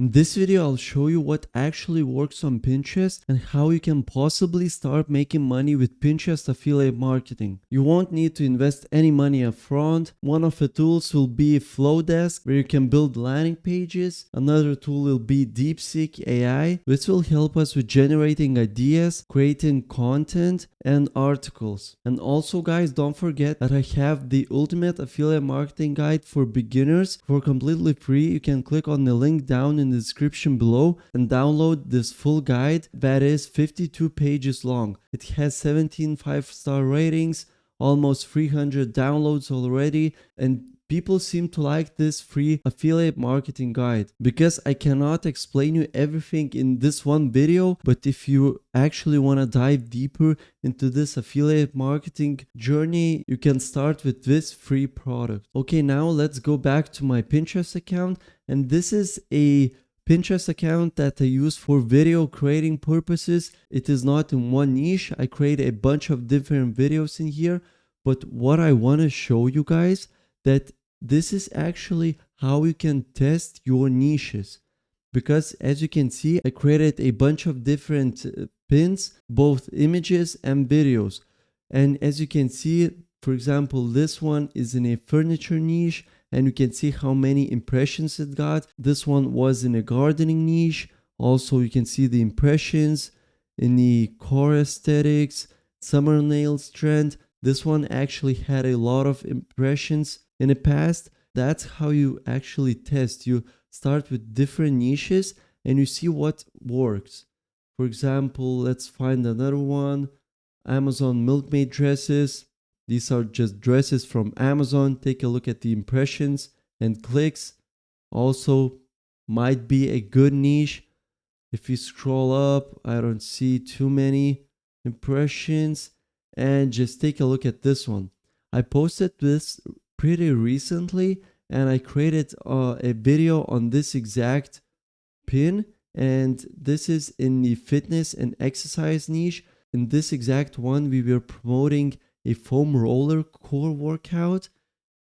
In this video, I'll show you what actually works on Pinterest and how you can possibly start making money with Pinterest affiliate marketing. You won't need to invest any money upfront. One of the tools will be Flowdesk, where you can build landing pages. Another tool will be DeepSeek AI, which will help us with generating ideas, creating content, and articles. And also, guys, don't forget that I have the ultimate affiliate marketing guide for beginners for completely free. You can click on the link down in the description below and download this full guide that is 52 pages long. It has 17 5-star ratings, almost 300 downloads already, and people seem to like this free affiliate marketing guide because I cannot explain you everything in this one video. But if you actually want to dive deeper into this affiliate marketing journey, you can start with this free product. Okay, now let's go back to my Pinterest account, and this is a Pinterest account that I use for video creating purposes. It is not in one niche. I create a bunch of different videos in here, but what I want to show you guys that this is actually how you can test your niches, because as you can see, I created a bunch of different pins, both images and videos. And as you can see, for example, this one is in a furniture niche, and you can see how many impressions it got. This one was in a gardening niche. Also, you can see the impressions in the core aesthetics, summer nails trend. This one actually had a lot of impressions in the past. That's how you actually test. You start with different niches and you see what works. For example, let's find another one. Amazon milkmaid dresses. These are just dresses from Amazon. Take a look at the impressions and clicks. Also, might be a good niche. If you scroll up, I don't see too many impressions. And just take a look at this one. I posted this pretty recently, and I created a video on this exact pin, and this is in the fitness and exercise niche. In this exact one, we were promoting a foam roller core workout,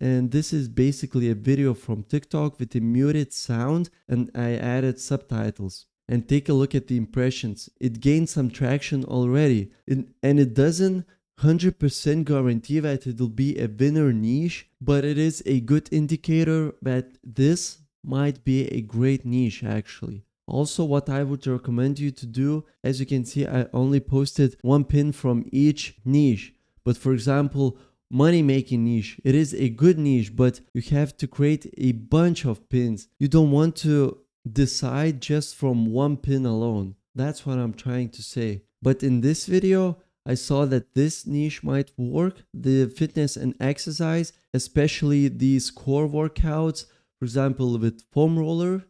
and this is basically a video from TikTok with a muted sound, and I added subtitles. And take a look at the impressions. It gained some traction already, and it doesn't 100% guarantee that it will be a winner niche, but it is a good indicator that this might be a great niche actually. Also, what I would recommend you to do, as you can see, I only posted one pin from each niche. But for example, money making niche, it is a good niche, but you have to create a bunch of pins. You don't want to decide just from one pin alone. That's what I'm trying to say. But in this video, I saw that this niche might work, the fitness and exercise, especially these core workouts. For example, with foam roller,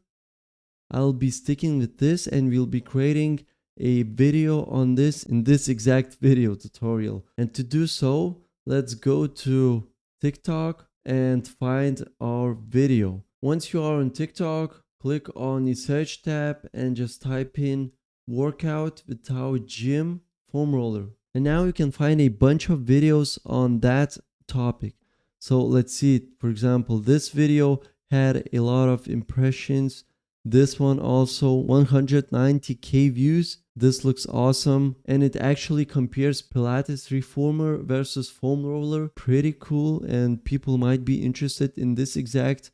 I'll be sticking with this and we'll be creating a video on this in this exact video tutorial. And to do so, let's go to TikTok and find our video. Once you are on TikTok, click on the search tab and just type in workout without gym foam roller. And now you can find a bunch of videos on that topic. So let's see, for example, this video had a lot of impressions. This one also 190k views. This looks awesome, and it actually compares Pilates reformer versus foam roller. Pretty cool, and people might be interested in this exact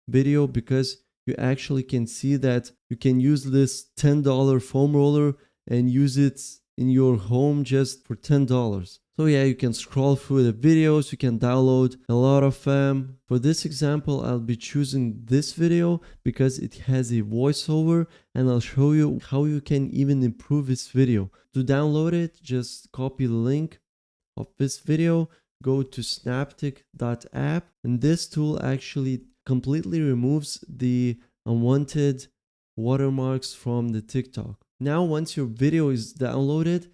video because you actually can see that you can use this $10 foam roller and use it in your home just for $10. So yeah, you can scroll through the videos, you can download a lot of them. For this example, I'll be choosing this video because it has a voiceover, and I'll show you how you can even improve this video. To download it, just copy the link of this video, go to snaptik.app, and this tool actually completely removes the unwanted watermarks from the TikTok. Now, once your video is downloaded,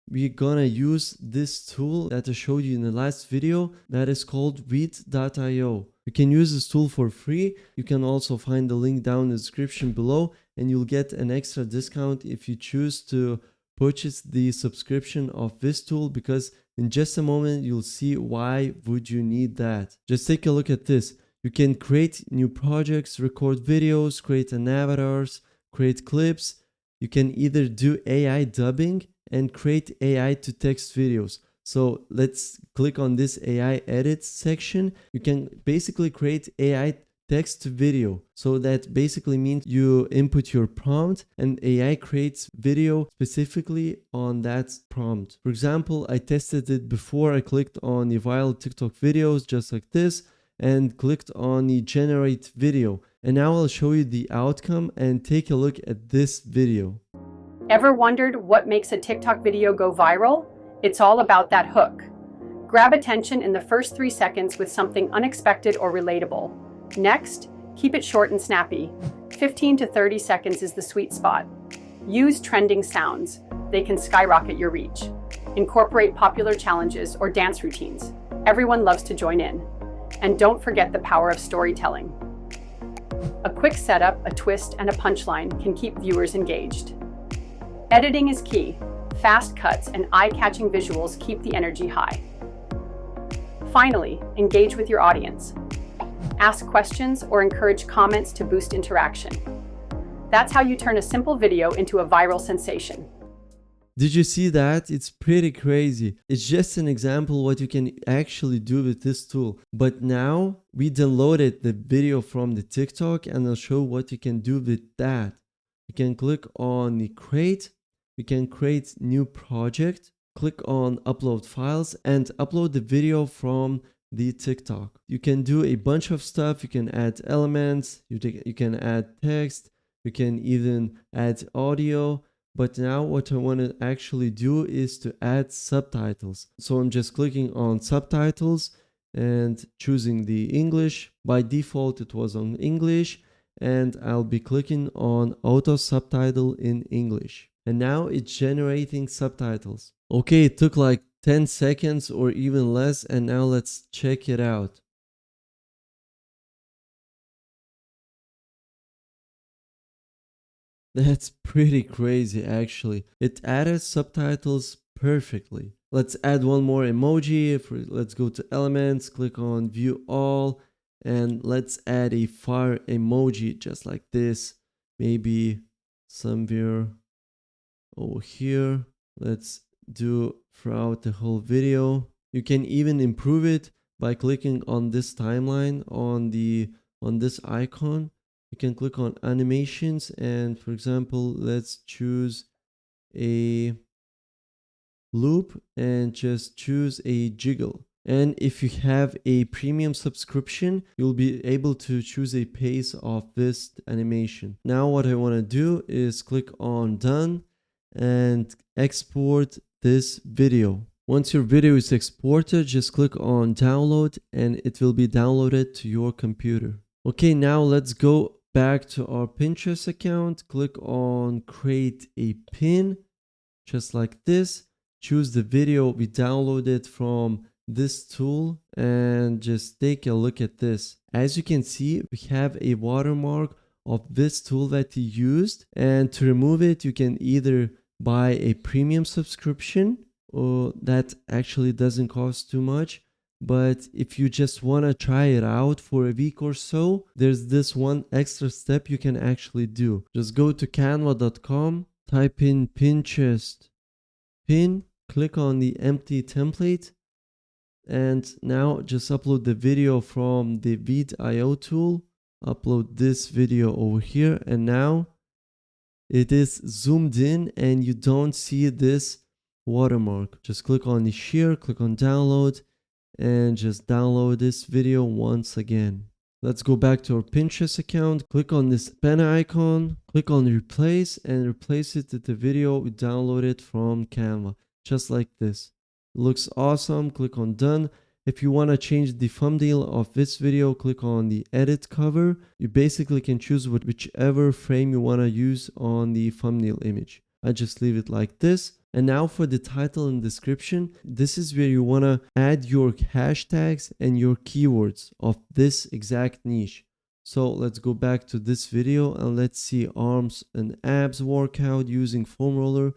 we're gonna use this tool that I showed you in the last video that is called Veed.io. You can use this tool for free. You can also find the link down in the description below, and you'll get an extra discount if you choose to purchase the subscription of this tool, because in just a moment you'll see why would you need that. Just take a look at this. You can create new projects, record videos, create an avatars, create clips. You can either do AI dubbing and create AI to text videos. So let's click on this AI edit section. You can basically create AI text to video. So that basically means you input your prompt and AI creates video specifically on that prompt. For example, I tested it before. I clicked on the viral TikTok videos just like this and clicked on the generate video. And now I'll show you the outcome and take a look at this video. Ever wondered what makes a TikTok video go viral? It's all about that hook. Grab attention in the first 3 seconds with something unexpected or relatable. Next, keep it short and snappy. 15 to 30 seconds is the sweet spot. Use trending sounds. They can skyrocket your reach. Incorporate popular challenges or dance routines. Everyone loves to join in. And don't forget the power of storytelling. A quick setup, a twist, and a punchline can keep viewers engaged. Editing is key. Fast cuts and eye-catching visuals keep the energy high. Finally, engage with your audience. Ask questions or encourage comments to boost interaction. That's how you turn a simple video into a viral sensation. Did you see that? It's pretty crazy. It's just an example what you can actually do with this tool. But now we downloaded the video from the TikTok and I'll show what you can do with that. You can click on the create. You can create new project. Click on upload files and upload the video from the TikTok. You can do a bunch of stuff. You can add elements. You can add text. You can even add audio. But now what I want to actually do is to add subtitles. So I'm just clicking on subtitles and choosing the English. By default, it was on English. And I'll be clicking on auto subtitle in English. And now it's generating subtitles. Okay, it took like 10 seconds or even less. And now let's check it out. That's pretty crazy actually. It added subtitles perfectly. Let's add one more emoji. Let's go to elements, click on view all, and let's add a fire emoji just like this. Maybe somewhere over here. Let's do throughout the whole video. You can even improve it by clicking on this timeline on this icon. You can click on animations and for example, let's choose a loop and just choose a jiggle. And if you have a premium subscription, you'll be able to choose a pace of this animation. Now what I want to do is click on done and export this video. Once your video is exported, just click on download and it will be downloaded to your computer. Okay, now let's go back to our Pinterest account. Click on create a pin just like this. Choose the video we downloaded from this tool and just take a look at this. As you can see, we have a watermark of this tool that you used, and to remove it you can either buy a premium subscription, or that actually doesn't cost too much. But if you just want to try it out for a week or so, there's this one extra step you can actually do. Just go to canva.com, type in Pinterest pin, click on the empty template, and now just upload the video from the Vid.io tool. Upload this video over here, and now it is zoomed in and you don't see this watermark. Just click on the share, click on download, and just download this video once again. Let's go back to our Pinterest account. Click on this pen icon, click on replace, and replace it with the video we downloaded from Canva, just like this. It looks awesome. Click on done. If you want to change the thumbnail of this video, click on the edit cover. You basically can choose whichever frame you want to use on the thumbnail image. I just leave it like this. And now for the title and description, this is where you want to add your hashtags and your keywords of this exact niche. So let's go back to this video and let's see arms and abs workout using foam roller.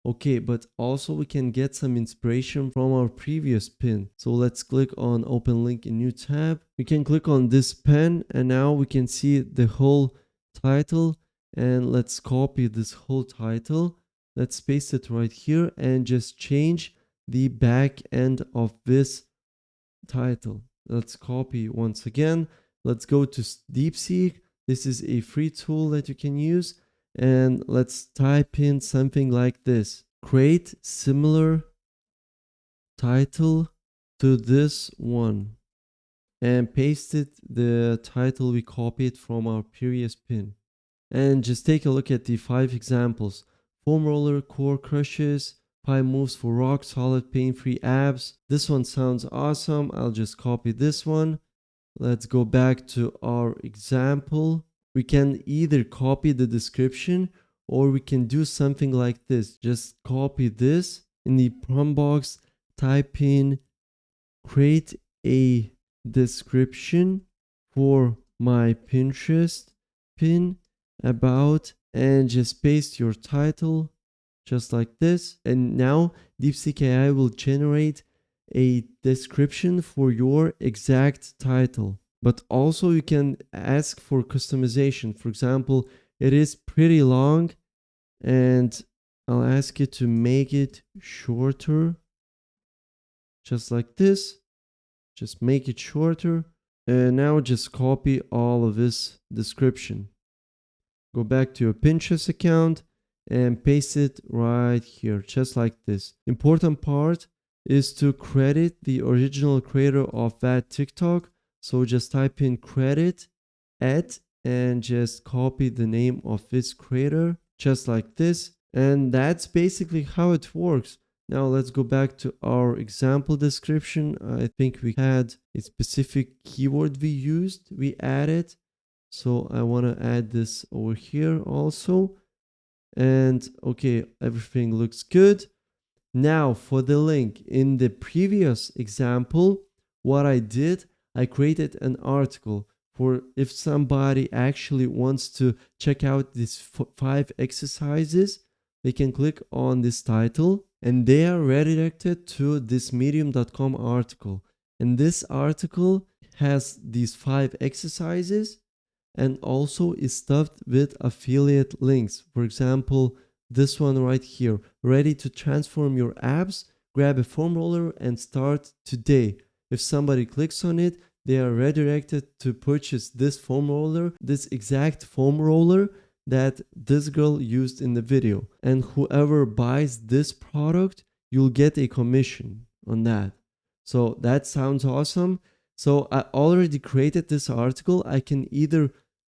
Okay, but also we can get some inspiration from our previous pin. So let's click on open link in new tab. We can click on this pen and now we can see the whole title, and let's copy this whole title. Let's paste it right here and just change the back end of this title. Let's copy once again. Let's go to DeepSeek. This is a free tool that you can use. And let's type in something like this. Create similar title to this one. And paste it the title we copied from our previous pin. And just take a look at the 5 examples. Foam roller, core crushes, 5 moves for rock solid pain-free abs. This one sounds awesome. I'll just copy this one. Let's go back to our example. We can either copy the description or we can do something like this. Just copy this in the prompt box, type in create a description for my Pinterest pin about, and just paste your title just like this. And now DeepSeek AI will generate a description for your exact title. But also you can ask for customization. For example, it is pretty long and I'll ask it to make it shorter just like this. Just make it shorter. And now just copy all of this description. Go back to your Pinterest account and paste it right here, just like this. Important part is to credit the original creator of that TikTok. So just type in credit at and just copy the name of this creator, just like this. And that's basically how it works. Now let's go back to our example description. I think we had a specific keyword we added. So I want to add this over here also. And okay, everything looks good. Now for the link, in the previous example, what I did, I created an article for if somebody actually wants to check out these 5 exercises, they can click on this title and they are redirected to this medium.com article. And this article has these 5 exercises and also is stuffed with affiliate links. For example, this one right here, ready to transform your abs, grab a foam roller and start today. If somebody clicks on it, they are redirected to purchase this foam roller, this exact foam roller that this girl used in the video. And whoever buys this product, you'll get a commission on that. So that sounds awesome. So I already created this article. I can either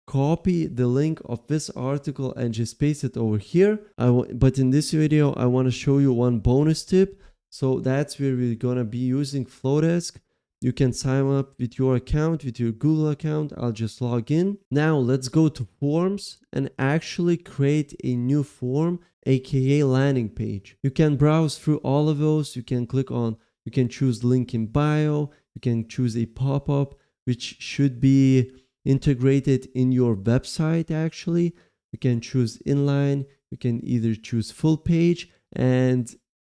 copy the link of this article and just paste it over here. But in this video, I want to show you one bonus tip. So that's where we're going to be using Flowdesk. You can sign up with your account, with your Google account. I'll just log in. Now let's go to forms and actually create a new form, aka landing page. You can browse through all of those. You can click on, you can choose link in bio. You can choose a pop-up, which should be integrated in your website actually. You can choose inline. You can either choose full page and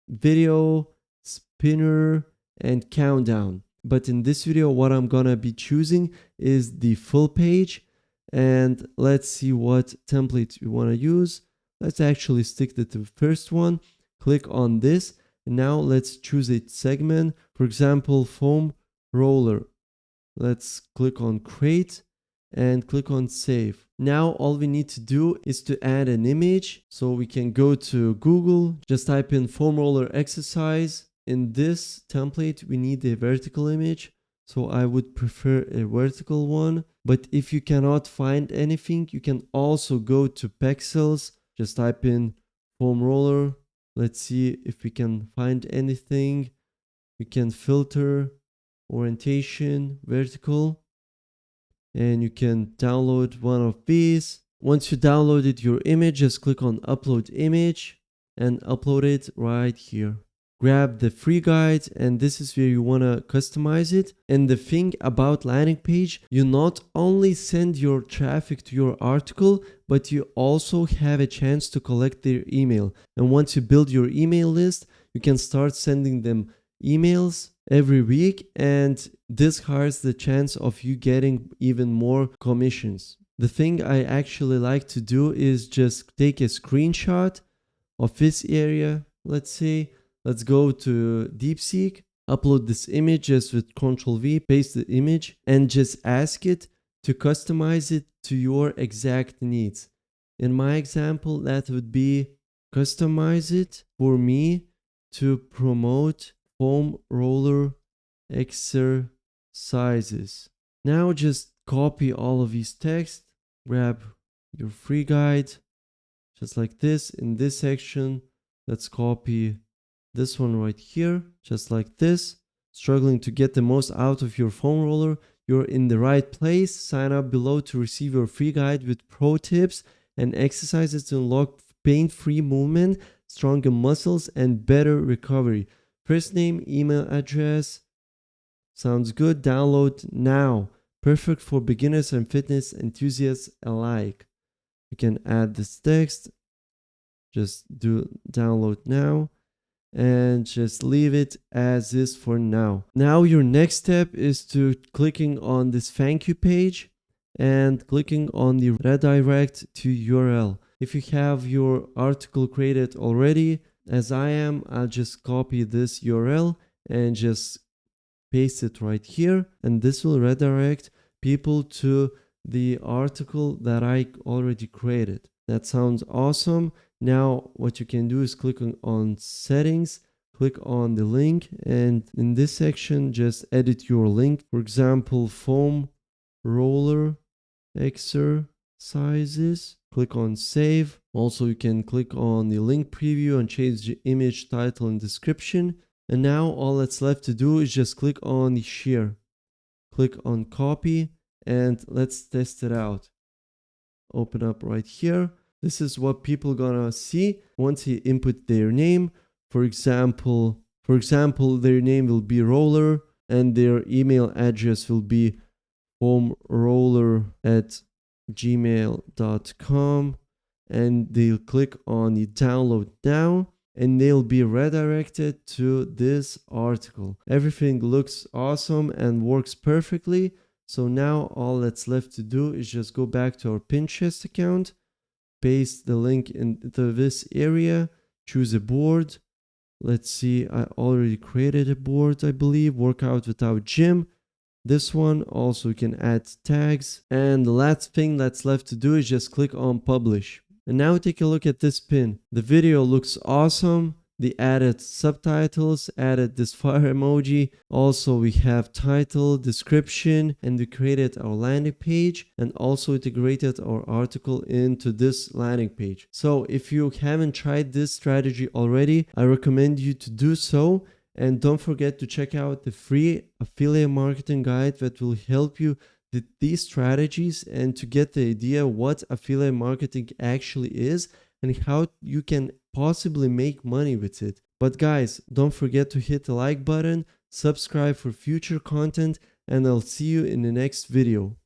video, spinner, and countdown. But in this video, what I'm gonna be choosing is the full page. And let's see what template we wanna use. Let's actually stick to the first one. Click on this. And now let's choose a segment. For example, foam roller. Let's click on create and click on save. Now all we need to do is to add an image. So we can go to Google, just type in foam roller exercise. In this template, we need a vertical image. So I would prefer a vertical one. But if you cannot find anything, you can also go to Pexels. Just type in foam roller. Let's see if we can find anything. We can filter, orientation, vertical. And you can download one of these. Once you downloaded your image, just click on upload image and upload it right here. grab the free guide, and this is where you want to customize it. And the thing about landing page, you not only send your traffic to your article, but you also have a chance to collect their email. And once you build your email list, you can start sending them emails every week, and this has the chance of you getting even more commissions. The thing I actually like to do is just take a screenshot of this area. Let's say, let's go to DeepSeek, upload this image just with Ctrl V, paste the image, and just ask it to customize it to your exact needs. In my example, that would be customize it for me to promote foam roller exercises. Now just copy all of these text, grab your free guide, just like this. In this section, let's copy this one right here, just like this. Struggling to get the most out of your foam roller? You're in the right place. Sign up below to receive your free guide with pro tips and exercises to unlock pain-free movement, stronger muscles, and better recovery. First name, email address. Sounds good. Download now. Perfect for beginners and fitness enthusiasts alike. You can add this text. Just do download now and just leave it as is for now. Now your next step is to clicking on this thank you page and clicking on the redirect to URL. If you have your article created already, as I am, I'll just copy this URL and just paste it right here, and this will redirect people to the article that I already created. That sounds awesome. Now what you can do is click on settings, click on the link, and in this section just edit your link. For example, foam roller exercises. Click on save. Also you can click on the link preview and change the image, title, and description. And now all that's left to do is just click on the share. Click on copy and let's test it out. Open up right here. This is what people gonna see once you input their name. For example, their name will be roller and their email address will be foamroller@gmail.com, and they'll click on the download now and they'll be redirected to this article. Everything looks awesome and works perfectly. So now all that's left to do is just go back to our Pinterest account, paste the link into this area, choose a board. Let's see, I already created a board, I believe, Workout Without Gym. This one also you can add tags. And the last thing that's left to do is just click on publish. And now take a look at this pin. The video looks awesome. They added subtitles, added this fire emoji. Also we have title, description, and we created our landing page and also integrated our article into this landing page. So if you haven't tried this strategy already, I recommend you to do so. And don't forget to check out the free affiliate marketing guide that will help you with these strategies and to get the idea what affiliate marketing actually is and how you can possibly make money with it. But guys, don't forget to hit the like button, subscribe for future content, and I'll see you in the next video.